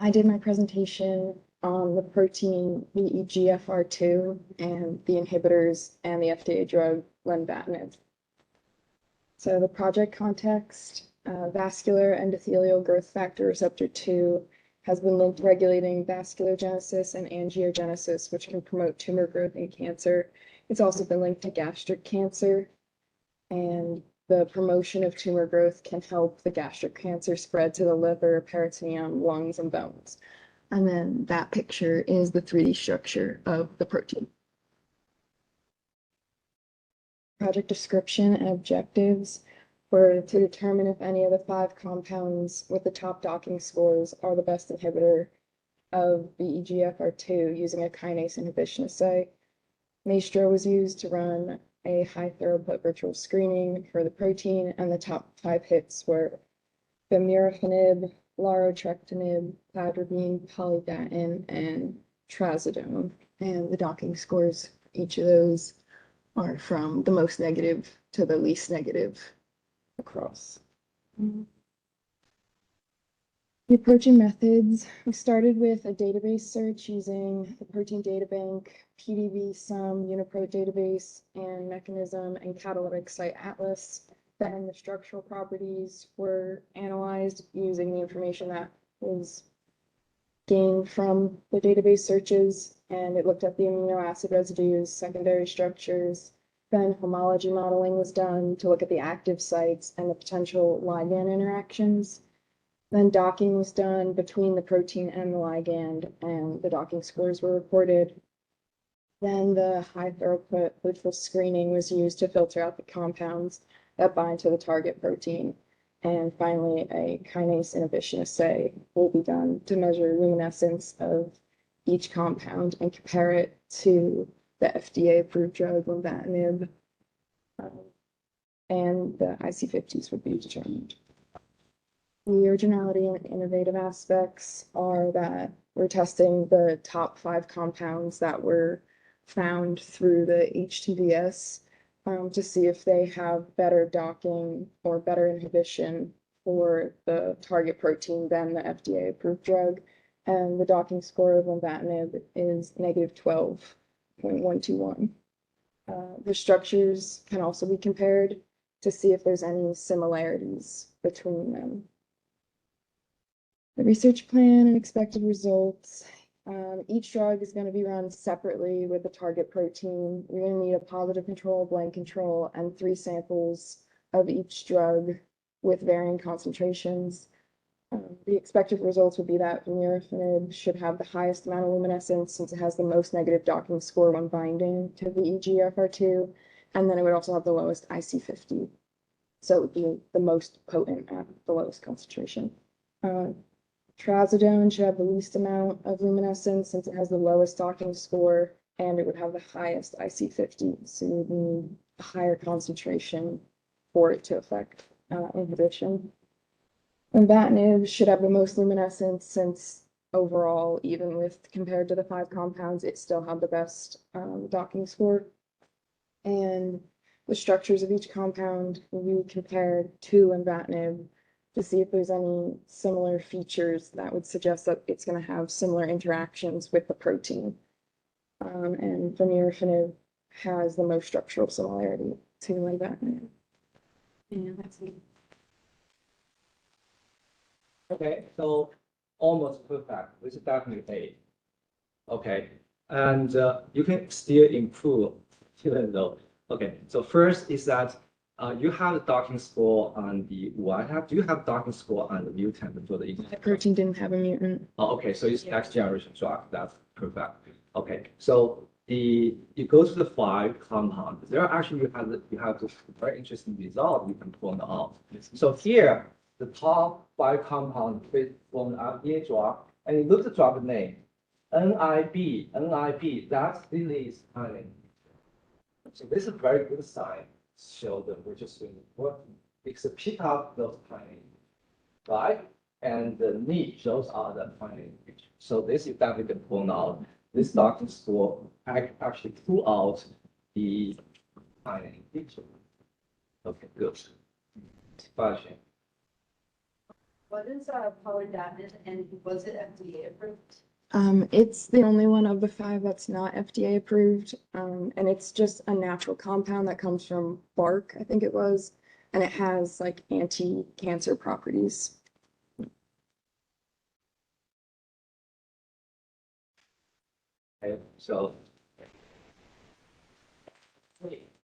I did my presentation on the protein VEGFR2 and the inhibitors and the FDA drug Lenvatinib. So the project context, vascular endothelial growth factor receptor 2 has been linked to regulating vasculogenesis and angiogenesis, which can promote tumor growth in cancer. It's also been linked to gastric cancer, and the promotion of tumor growth can help the gastric cancer spread to the liver, peritoneum, lungs, and bones. And then that picture is the 3D structure of the protein. Project description and objectives were to determine if any of the 5 compounds with the top docking scores are the best inhibitor of VEGFR2 using a kinase inhibition assay. Maestro was used to run a high throughput virtual screening for the protein, and the top 5 hits were Vemurafenib, Larotrectinib, Cladribine, Polydatin, and Trazodone. And the docking scores for each of those are from the most negative to the least negative across. The approach and methods, we started with a database search using the protein data bank, PDB-SUM, UniProt database, and mechanism and catalytic site atlas. Then the structural properties were analyzed using the information that was gained from the database searches, and it looked at the amino acid residues, secondary structures. Then homology modeling was done to look at the active sites and the potential ligand interactions. Then docking was done between the protein and the ligand, and the docking scores were reported. Then the high throughput virtual screening was used to filter out the compounds that bind to the target protein. And finally, a kinase inhibition assay will be done to measure luminescence of each compound and compare it to the FDA-approved drug Lenvatinib, and the IC50s would be determined. The originality and innovative aspects are that we're testing the top 5 compounds that were found through the HTVS to see if they have better docking or better inhibition for the target protein than the FDA-approved drug. And the docking score of Lenvatinib is negative 12.121. The structures can also be compared to see if there's any similarities between them. The research plan and expected results. Each drug is going to be run separately with the target protein. You're going to need a positive control, blank control, and 3 samples of each drug with varying concentrations. The expected results would be that Vemurafenib should have the highest amount of luminescence since it has the most negative docking score when binding to the VEGFR2, and then it would also have the lowest IC50. So it would be the most potent at the lowest concentration. Trazodone should have the least amount of luminescence since it has the lowest docking score, and it would have the highest IC50, so you would need a higher concentration for it to affect inhibition. Lenvatinib should have the most luminescence since overall, even with compared to the 5 compounds, it still had the best docking score. And the structures of each compound will be compared to Lenvatinib to see if there's any similar features that would suggest that it's going to have similar interactions with the protein. And Vemurafenib has the most structural similarity to Lenvatinib. And that's it. Okay, so almost perfect. This is definitely A. Okay, and you can still improve even though. Okay, so first is that you have the docking score on the wild-type. Do you have docking score on the mutant for the protein didn't have a mutant. Oh, okay, so it's next generation drug. That's perfect. Okay, so you go to the 5 compounds. There are actually you have this very interesting result you can point out. So here the top 5 compounds from the FDA drug, and you look at the drug name, NIB, that's release timing. So this is a very good sign. Show that we're just doing what it's a pick up those timing, right? And the need, those are the timing. So this is definitely can point out this docking score actually pull out the timing picture. Okay, good. Question. What is polydamnid and was it FDA approved? It's the only one of the 5 that's not FDA approved. And it's just a natural compound that comes from bark, I think it was, and it has like anti-cancer properties. Okay, so